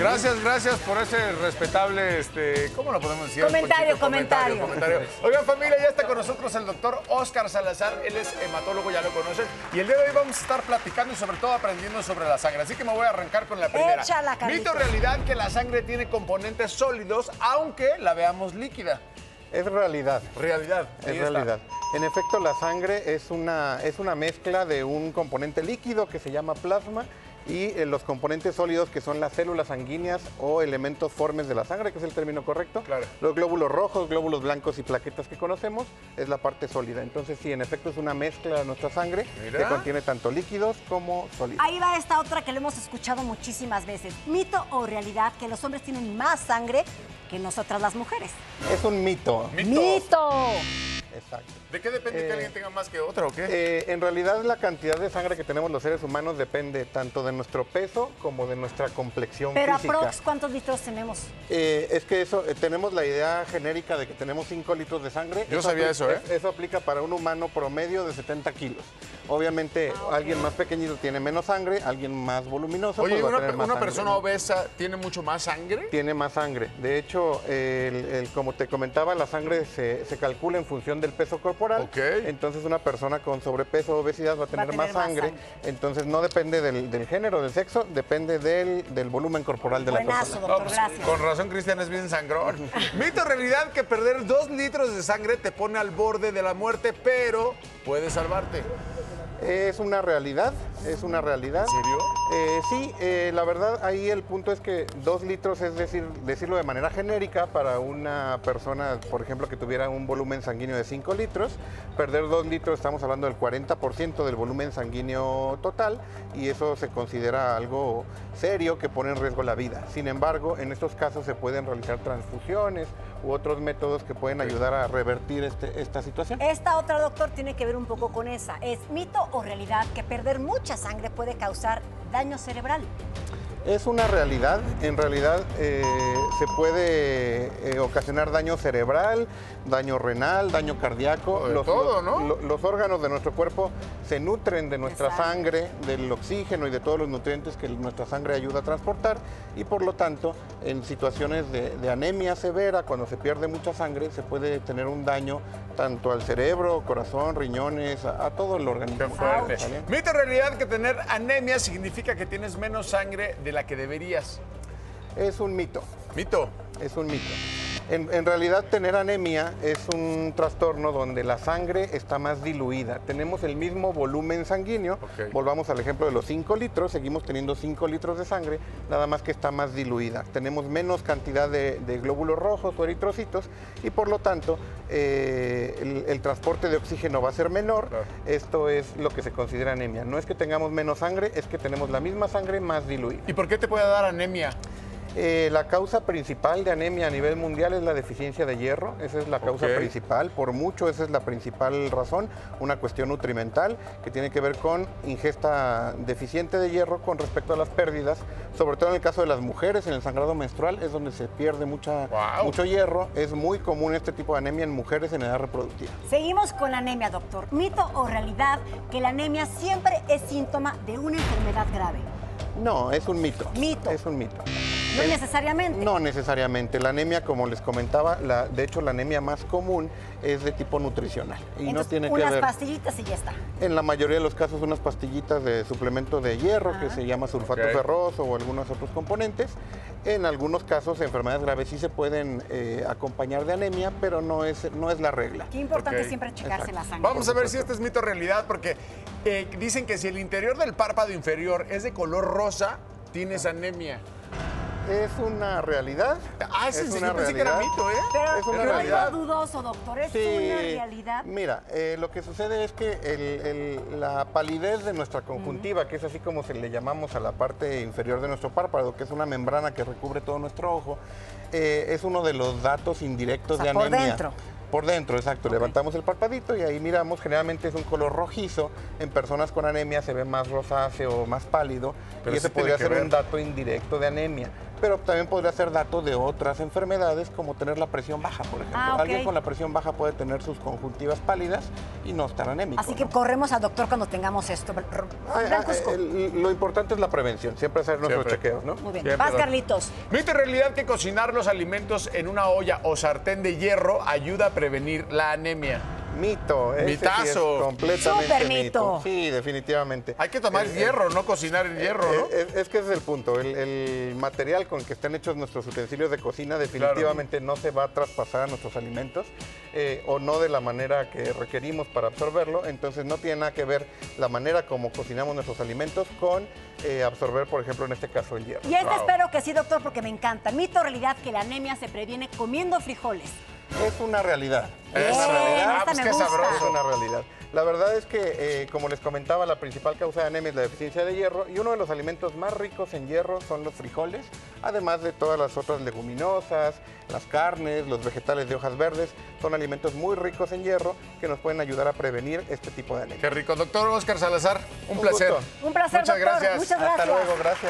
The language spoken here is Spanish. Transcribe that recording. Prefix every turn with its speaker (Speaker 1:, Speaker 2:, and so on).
Speaker 1: Gracias por ese respetable, ¿cómo lo podemos decir?
Speaker 2: Comentario.
Speaker 1: Oigan, familia, ya está con nosotros el doctor Óscar Salazar. Él es hematólogo, ya lo conocen. Y el día de hoy vamos a estar platicando y sobre todo aprendiendo sobre la sangre. Así que me voy a arrancar con la primera.
Speaker 2: Échala, Carlitos.
Speaker 1: Mito o realidad que la sangre tiene componentes sólidos, aunque la veamos líquida.
Speaker 3: Es realidad.
Speaker 1: Realidad.
Speaker 3: Es realidad. En efecto, la sangre es una mezcla de un componente líquido que se llama plasma y los componentes sólidos que son las células sanguíneas o elementos formes de la sangre, que es el término correcto.
Speaker 1: Claro.
Speaker 3: Los glóbulos rojos, glóbulos blancos y plaquetas que conocemos es la parte sólida. Entonces, sí, en efecto es una mezcla de nuestra sangre que contiene tanto líquidos como sólidos.
Speaker 2: Ahí va esta otra que lo hemos escuchado muchísimas veces. ¿Mito o realidad que los hombres tienen más sangre que nosotras las mujeres?
Speaker 3: Es un mito.
Speaker 2: ¡Mito!
Speaker 3: Exacto.
Speaker 1: ¿De qué depende que alguien tenga más que otro o qué?
Speaker 3: En realidad la cantidad de sangre que tenemos los seres humanos depende tanto de nuestro peso como de nuestra complexión
Speaker 2: Pero
Speaker 3: física.
Speaker 2: aprox, ¿cuántos litros tenemos?
Speaker 3: Es que tenemos la idea genérica de que tenemos 5 litros de sangre.
Speaker 1: Yo sabía eso, ¿eh?
Speaker 3: Eso aplica para un humano promedio de 70 kilos. Obviamente, alguien más pequeñito tiene menos sangre, alguien más voluminoso
Speaker 1: Oye,
Speaker 3: pues va a tener más
Speaker 1: ¿una
Speaker 3: sangre,
Speaker 1: persona
Speaker 3: ¿no?
Speaker 1: obesa tiene mucho más sangre?
Speaker 3: Tiene más sangre. De hecho, como te comentaba, la sangre se calcula en función del peso corporal.
Speaker 1: Ok.
Speaker 3: Entonces, una persona con sobrepeso o obesidad va a tener más sangre. Entonces, no depende del género, del sexo, depende del volumen corporal de la
Speaker 2: Buenazo,
Speaker 3: persona.
Speaker 2: doctor, gracias.
Speaker 1: Con razón, Cristian es bien sangrón. Mito o realidad que perder 2 litros de sangre te pone al borde de la muerte, pero puede salvarte.
Speaker 3: Es una realidad, es una realidad.
Speaker 1: ¿En serio?
Speaker 3: Sí, la verdad ahí el punto es que 2 litros es decirlo de manera genérica para una persona, por ejemplo, que tuviera un volumen sanguíneo de 5 litros. Perder 2 litros estamos hablando del 40% del volumen sanguíneo total y eso se considera algo serio que pone en riesgo la vida. Sin embargo, en estos casos se pueden realizar transfusiones u otros métodos que pueden ayudar a revertir esta situación.
Speaker 2: Esta otra, doctor, tiene que ver un poco con esa. ¿Es mito o realidad que perder mucha sangre puede causar daño cerebral?
Speaker 3: Es una realidad, en realidad se puede ocasionar daño cerebral, daño renal, daño cardíaco. Los órganos de nuestro cuerpo se nutren de nuestra sangre, del oxígeno y de todos los nutrientes que nuestra sangre ayuda a transportar y por lo tanto en situaciones de anemia severa, cuando se pierde mucha sangre, se puede tener un daño tanto al cerebro, corazón, riñones, a todo el organismo.
Speaker 1: ¡Qué fuerte! Mito o realidad que tener anemia significa que tienes menos sangre de la que deberías.
Speaker 3: Es un mito.
Speaker 1: ¿Mito?
Speaker 3: Es un mito. En realidad, tener anemia es un trastorno donde la sangre está más diluida. Tenemos el mismo volumen sanguíneo.
Speaker 1: Okay.
Speaker 3: Volvamos al ejemplo de los 5 litros. Seguimos teniendo 5 litros de sangre, nada más que está más diluida. Tenemos menos cantidad de glóbulos rojos o eritrocitos y por lo tanto el transporte de oxígeno va a ser menor.
Speaker 1: Claro.
Speaker 3: Esto es lo que se considera anemia. No es que tengamos menos sangre, es que tenemos la misma sangre más diluida.
Speaker 1: ¿Y por qué te puede dar anemia?
Speaker 3: La causa principal de anemia a nivel mundial es la deficiencia de hierro. Esa es la causa principal, por mucho esa es la principal razón, una cuestión nutrimental que tiene que ver con ingesta deficiente de hierro con respecto a las pérdidas, sobre todo en el caso de las mujeres, en el sangrado menstrual es donde se pierde mucho hierro. Es muy común este tipo de anemia en mujeres en edad reproductiva.
Speaker 2: Seguimos con la anemia, doctor. ¿Mito o realidad que la anemia siempre es síntoma de una enfermedad grave?
Speaker 3: No, es un mito.
Speaker 2: Mito.
Speaker 3: Es un mito.
Speaker 2: No necesariamente.
Speaker 3: No necesariamente. La anemia, como les comentaba, de hecho la anemia más común es de tipo nutricional. Y
Speaker 2: entonces,
Speaker 3: no tiene que
Speaker 2: unas
Speaker 3: ver.
Speaker 2: pastillitas y ya está.
Speaker 3: En la mayoría de los casos unas pastillitas de suplemento de hierro que se llama sulfato ferroso o algunos otros componentes. En algunos casos enfermedades graves sí se pueden acompañar de anemia, pero no es la regla.
Speaker 2: Qué importante siempre checarse la sangre.
Speaker 1: Vamos a ver si este es mito o realidad, porque dicen que si el interior del párpado inferior es de color rosa, tienes anemia.
Speaker 3: Es una realidad.
Speaker 1: Ese es una realidad. Que era mito, ¿eh?
Speaker 2: Pero
Speaker 3: es una
Speaker 2: no
Speaker 3: realidad.
Speaker 2: digo dudoso, doctor, es una realidad.
Speaker 3: Mira, lo que sucede es que la palidez de nuestra conjuntiva, que es así como se le llamamos a la parte inferior de nuestro párpado, que es una membrana que recubre todo nuestro ojo, es uno de los datos indirectos de anemia.
Speaker 2: Por dentro.
Speaker 3: Por dentro, exacto. Levantamos el parpadito y ahí miramos, generalmente es un color rojizo. En personas con anemia se ve más rosáceo o más pálido.
Speaker 1: Pero
Speaker 3: y ese
Speaker 1: sí tiene
Speaker 3: podría
Speaker 1: que
Speaker 3: ser
Speaker 1: ver.
Speaker 3: un dato indirecto de anemia. pero también podría ser dato de otras enfermedades, como tener la presión baja, por ejemplo.
Speaker 2: Ah, ok.
Speaker 3: Alguien con la presión baja puede tener sus conjuntivas pálidas y no estar anémico.
Speaker 2: Así que corremos al doctor cuando tengamos esto. Blancuzco.
Speaker 3: Lo importante es la prevención, siempre hacer nuestros chequeos, ¿no?
Speaker 2: Muy bien.
Speaker 1: Siempre,
Speaker 2: Vas,
Speaker 1: doctor.
Speaker 2: Carlitos.
Speaker 1: Mito y realidad que cocinar los alimentos en una olla o sartén de hierro ayuda a prevenir la anemia.
Speaker 3: Mito. Ese
Speaker 1: Mitazo.
Speaker 3: sí es completamente
Speaker 2: Súper mito.
Speaker 3: Sí, definitivamente.
Speaker 1: Hay que tomar hierro, no cocinar en hierro, ¿no?
Speaker 3: Es que ese es el punto. El material con que están hechos nuestros utensilios de cocina definitivamente no se va a traspasar a nuestros alimentos o no de la manera que requerimos para absorberlo. Entonces no tiene nada que ver la manera como cocinamos nuestros alimentos con absorber, por ejemplo, en este caso el hierro.
Speaker 2: Y espero que sí, doctor, porque me encanta. Mito o realidad que la anemia se previene comiendo frijoles.
Speaker 3: Es una realidad.
Speaker 2: Bien,
Speaker 3: Es una realidad.
Speaker 2: esta
Speaker 1: pues
Speaker 2: me
Speaker 1: qué
Speaker 2: gusta.
Speaker 1: sabroso.
Speaker 3: Es una realidad. La verdad es que, como les comentaba, la principal causa de anemia es la deficiencia de hierro y uno de los alimentos más ricos en hierro son los frijoles, además de todas las otras leguminosas, las carnes, los vegetales de hojas verdes. Son alimentos muy ricos en hierro que nos pueden ayudar a prevenir este tipo de anemia.
Speaker 1: Qué rico. Doctor Óscar Salazar, un
Speaker 3: Un
Speaker 1: placer.
Speaker 3: gusto.
Speaker 2: Un placer,
Speaker 1: Muchas
Speaker 2: doctor.
Speaker 1: gracias.
Speaker 2: Muchas gracias.
Speaker 3: Hasta luego, gracias.